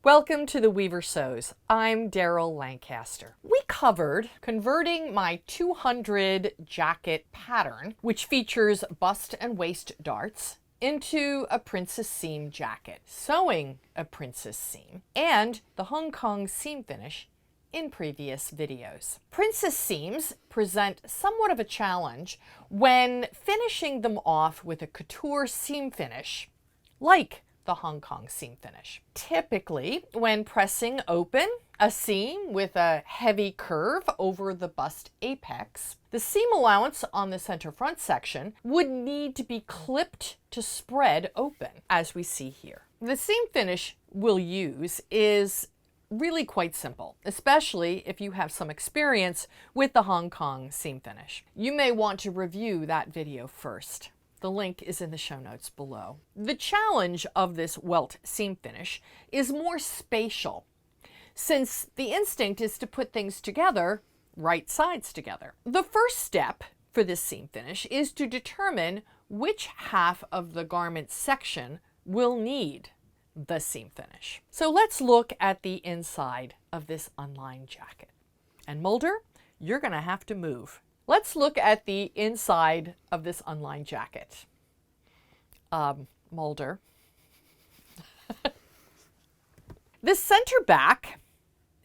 Welcome to the Weaver Sews. I'm Daryl Lancaster. We covered converting my 200 jacket pattern, which features bust and waist darts, into a princess seam jacket, sewing a princess seam, and the Hong Kong seam finish in previous videos. Princess seams present somewhat of a challenge when finishing them off with a couture seam finish, like the Hong Kong seam finish. Typically, when pressing open a seam with a heavy curve over the bust apex, the seam allowance on the center front section would need to be clipped to spread open, as we see here. The seam finish we'll use is really quite simple, especially if you have some experience with the Hong Kong seam finish. You may want to review that video first. The link is in the show notes below. The challenge of this Welt seam finish is more spatial, since the instinct is to put things together, right sides together. The first step for this seam finish is to determine which half of the garment section will need the seam finish. So let's look at the inside of this unlined jacket. And Mulder, you're gonna have to move. Let's look at the inside of this unlined jacket. Mulder. The center back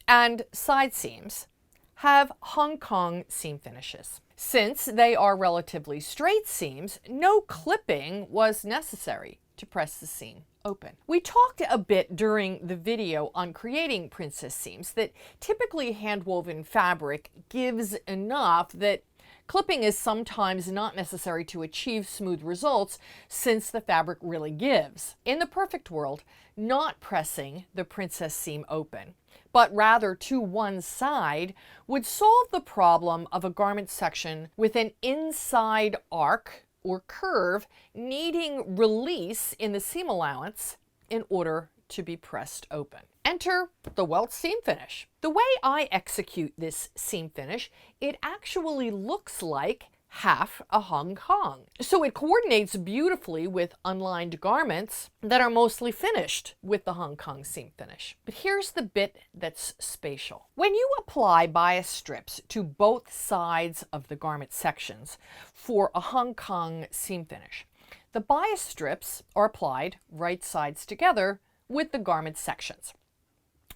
and side seams have Hong Kong seam finishes. Since they are relatively straight seams, no clipping was necessary to press the seam open. We talked a bit during the video on creating princess seams that typically hand-woven fabric gives enough that clipping is sometimes not necessary to achieve smooth results, since the fabric really gives. In the perfect world, not pressing the princess seam open, but rather to one side, would solve the problem of a garment section with an inside arc or curve needing release in the seam allowance in order to be pressed open. Enter the Welt seam finish. The way I execute this seam finish, it actually looks like half a Hong Kong. So it coordinates beautifully with unlined garments that are mostly finished with the Hong Kong seam finish. But here's the bit that's spatial. When you apply bias strips to both sides of the garment sections for a Hong Kong seam finish, the bias strips are applied right sides together with the garment sections.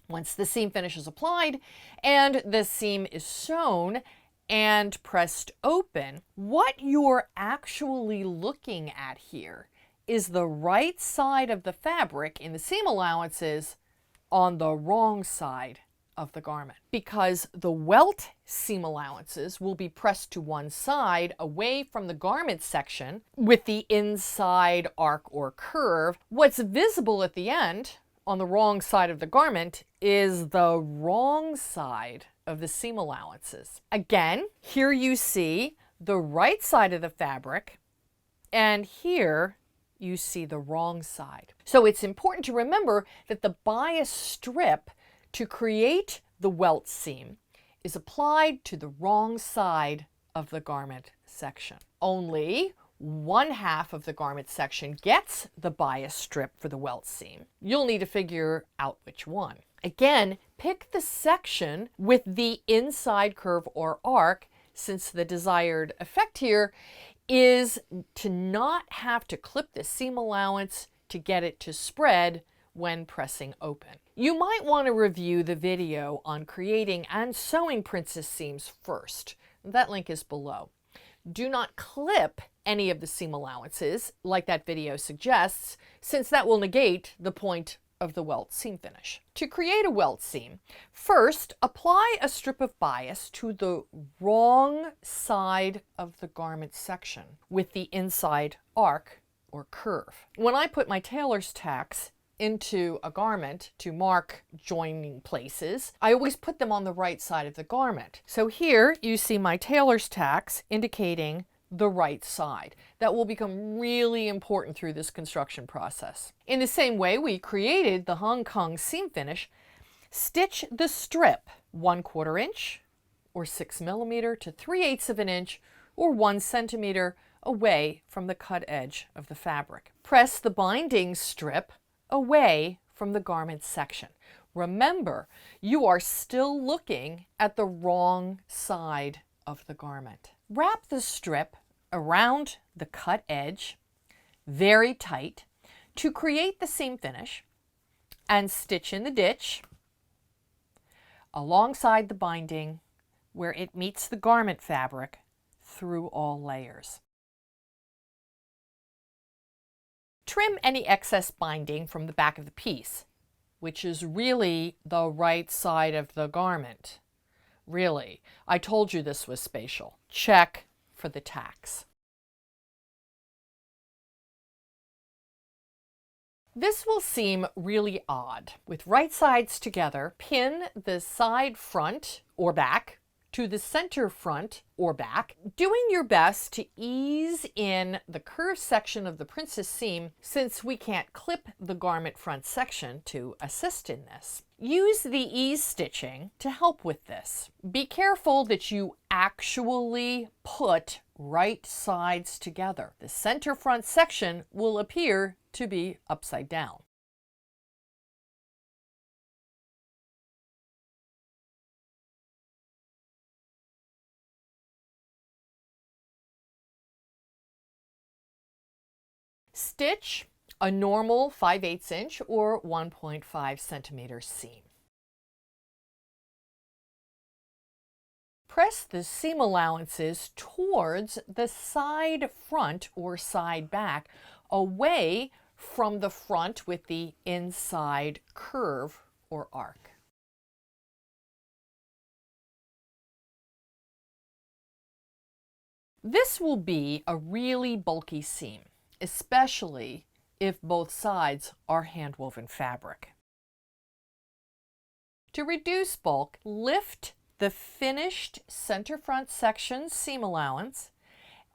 Once the seam finish is applied and the seam is sewn and pressed open, what you're actually looking at here is the right side of the fabric in the seam allowances on the wrong side of the garment. Because the Welt seam allowances will be pressed to one side away from the garment section with the inside arc or curve, what's visible at the end on the wrong side of the garment is the wrong side of the seam allowances. Again, here you see the right side of the fabric, and here you see the wrong side. So it's important to remember that the bias strip to create the Welt seam is applied to the wrong side of the garment section. Only one half of the garment section gets the bias strip for the Welt seam. You'll need to figure out which one. Again, pick the section with the inside curve or arc, since the desired effect here is to not have to clip the seam allowance to get it to spread when pressing open. You might want to review the video on creating and sewing princess seams first. That link is below. Do not clip any of the seam allowances like that video suggests, since that will negate the point of the Welt seam finish. To create a Welt seam, first apply a strip of bias to the wrong side of the garment section with the inside arc or curve. When I put my tailor's tacks into a garment to mark joining places, I always put them on the right side of the garment. So here you see my tailor's tacks indicating the right side. That will become really important through this construction process. In the same way we created the Hong Kong seam finish, stitch the strip 1/4 inch or 6 millimeter to 3/8 of an inch or 1 centimeter away from the cut edge of the fabric. Press the binding strip away from the garment section. Remember, you are still looking at the wrong side of the garment. Wrap the strip around the cut edge very tight to create the seam finish and stitch in the ditch alongside the binding where it meets the garment fabric through all layers. Trim any excess binding from the back of the piece, which is really the right side of the garment. Really, I told you this was spatial. Check for the tacks. This will seem really odd. With right sides together, pin the side front or back to the center front or back, doing your best to ease in the curved section of the princess seam since we can't clip the garment front section to assist in this. Use the ease stitching to help with this. Be careful that you actually put right sides together. The center front section will appear to be upside down. Stitch a normal 5/8 inch or 1.5 centimeter seam. Press the seam allowances towards the side front or side back, away from the front with the inside curve or arc. This will be a really bulky seam, especially if both sides are hand-woven fabric. To reduce bulk, lift the finished center front section seam allowance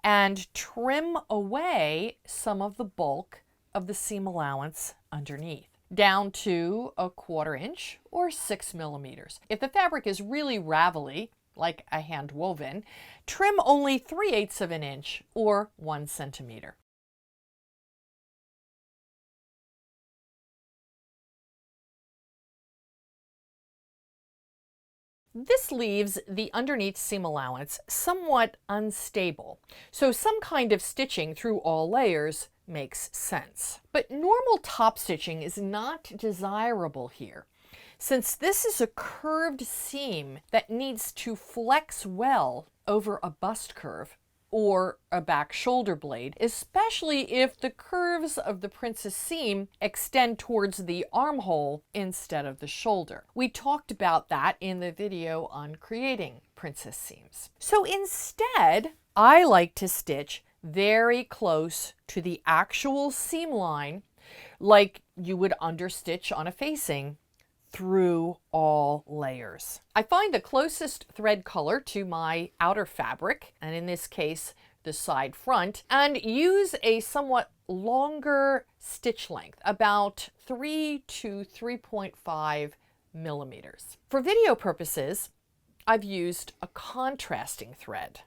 and trim away some of the bulk of the seam allowance underneath, down to 1/4 inch or 6 millimeters. If the fabric is really ravelly, like a hand woven, trim only 3/8 of an inch or 1 centimeter. This leaves the underneath seam allowance somewhat unstable, so some kind of stitching through all layers makes sense. But normal top stitching is not desirable here, since this is a curved seam that needs to flex well over a bust curve or a back shoulder blade, especially if the curves of the princess seam extend towards the armhole instead of the shoulder. We talked about that in the video on creating princess seams. So instead, I like to stitch very close to the actual seam line, like you would understitch on a facing, through all layers. I find the closest thread color to my outer fabric, and in this case the side front, and use a somewhat longer stitch length, about 3 to 3.5 millimeters. For video purposes, I've used a contrasting thread.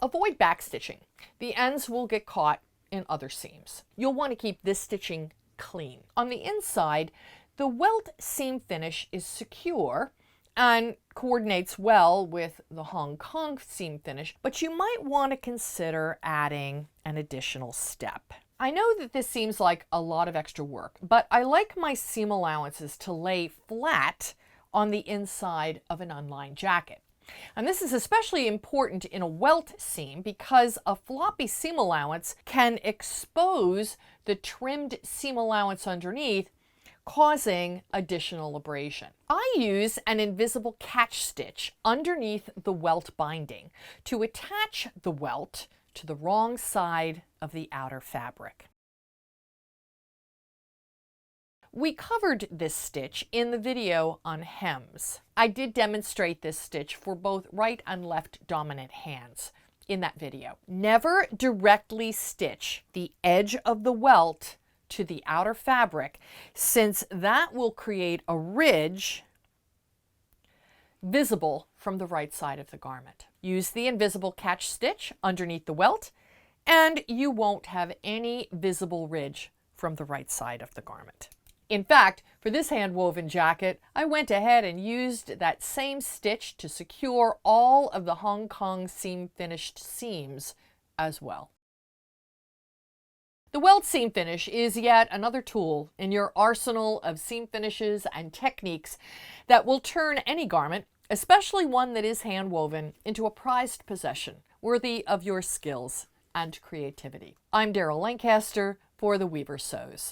Avoid backstitching. The ends will get caught in other seams. You'll want to keep this stitching clean. On the inside, the Welt seam finish is secure and coordinates well with the Hong Kong seam finish, but you might want to consider adding an additional step. I know that this seems like a lot of extra work, but I like my seam allowances to lay flat on the inside of an unlined jacket. And this is especially important in a welt seam because a floppy seam allowance can expose the trimmed seam allowance underneath, causing additional abrasion. I use an invisible catch stitch underneath the welt binding to attach the welt to the wrong side of the outer fabric. We covered this stitch in the video on hems. I did demonstrate this stitch for both right and left dominant hands in that video. Never directly stitch the edge of the welt to the outer fabric, since that will create a ridge visible from the right side of the garment. Use the invisible catch stitch underneath the welt, and you won't have any visible ridge from the right side of the garment. In fact, for this hand-woven jacket, I went ahead and used that same stitch to secure all of the Hong Kong seam finished seams as well. The Welt seam finish is yet another tool in your arsenal of seam finishes and techniques that will turn any garment, especially one that is hand-woven, into a prized possession worthy of your skills and creativity. I'm Daryl Lancaster for The Weaver Sews.